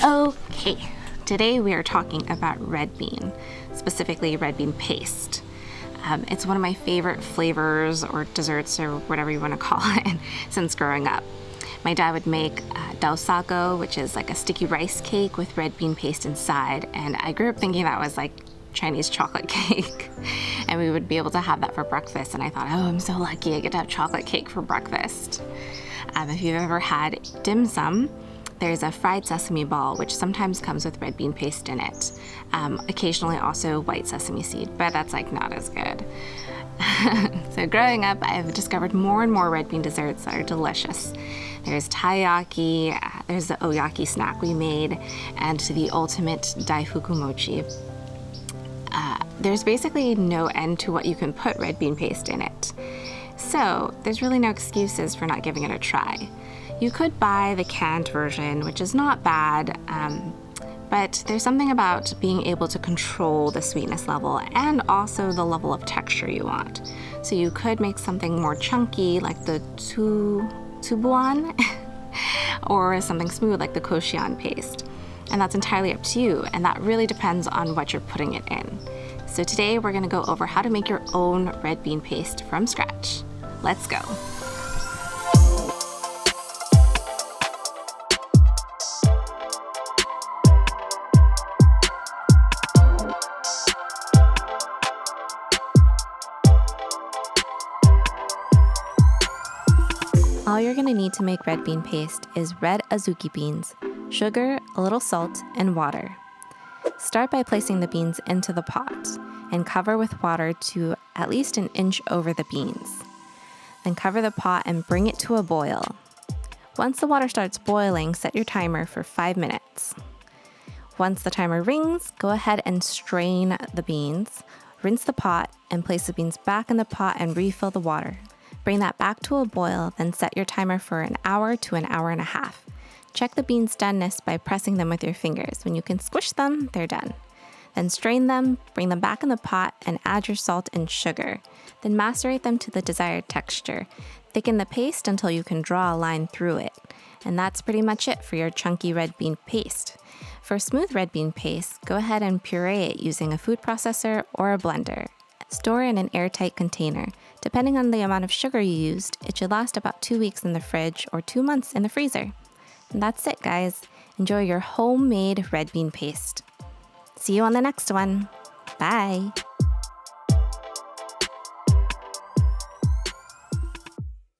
Okay, today we are talking about red bean, specifically red bean paste. It's one of my favorite flavors or desserts or whatever you want to call it since growing up. My dad would make daosago, which is like a sticky rice cake with red bean paste inside, and I grew up thinking that was like Chinese chocolate cake. And we would be able to have that for breakfast, and I thought, oh, I'm so lucky I get to have chocolate cake for breakfast. If you've ever had dim sum, there's a fried sesame ball, which sometimes comes with red bean paste in it. Occasionally also white sesame seed, but that's like not as good. So growing up, I've discovered more and more red bean desserts that are delicious. There's taiyaki, there's the oyaki snack we made, and the ultimate daifuku mochi. There's basically no end to what you can put red bean paste in it. So there's really no excuses for not giving it a try. You could buy the canned version, which is not bad, but there's something about being able to control the sweetness level and also the level of texture you want. So you could make something more chunky like the tsubuan or something smooth like the koshien paste. And that's entirely up to you, and that really depends on what you're putting it in. So today we're gonna go over how to make your own red bean paste from scratch. Let's go. All you're going to need to make red bean paste is red azuki beans, sugar, a little salt, and water. Start by placing the beans into the pot and cover with water to at least an inch over the beans. Then cover the pot and bring it to a boil. Once the water starts boiling, set your timer for 5 minutes. Once the timer rings, go ahead and strain the beans, rinse the pot, and place the beans back in the pot and refill the water. Bring that back to a boil, then set your timer for an hour to an hour and a half. Check the beans' doneness by pressing them with your fingers. When you can squish them, they're done. Then strain them, bring them back in the pot, and add your salt and sugar. Then macerate them to the desired texture. Thicken the paste until you can draw a line through it. And that's pretty much it for your chunky red bean paste. For smooth red bean paste, go ahead and puree it using a food processor or a blender. Store in an airtight container. Depending on the amount of sugar you used, it should last about 2 weeks in the fridge or 2 months in the freezer. And that's it, guys. Enjoy your homemade red bean paste. See you on the next one. Bye.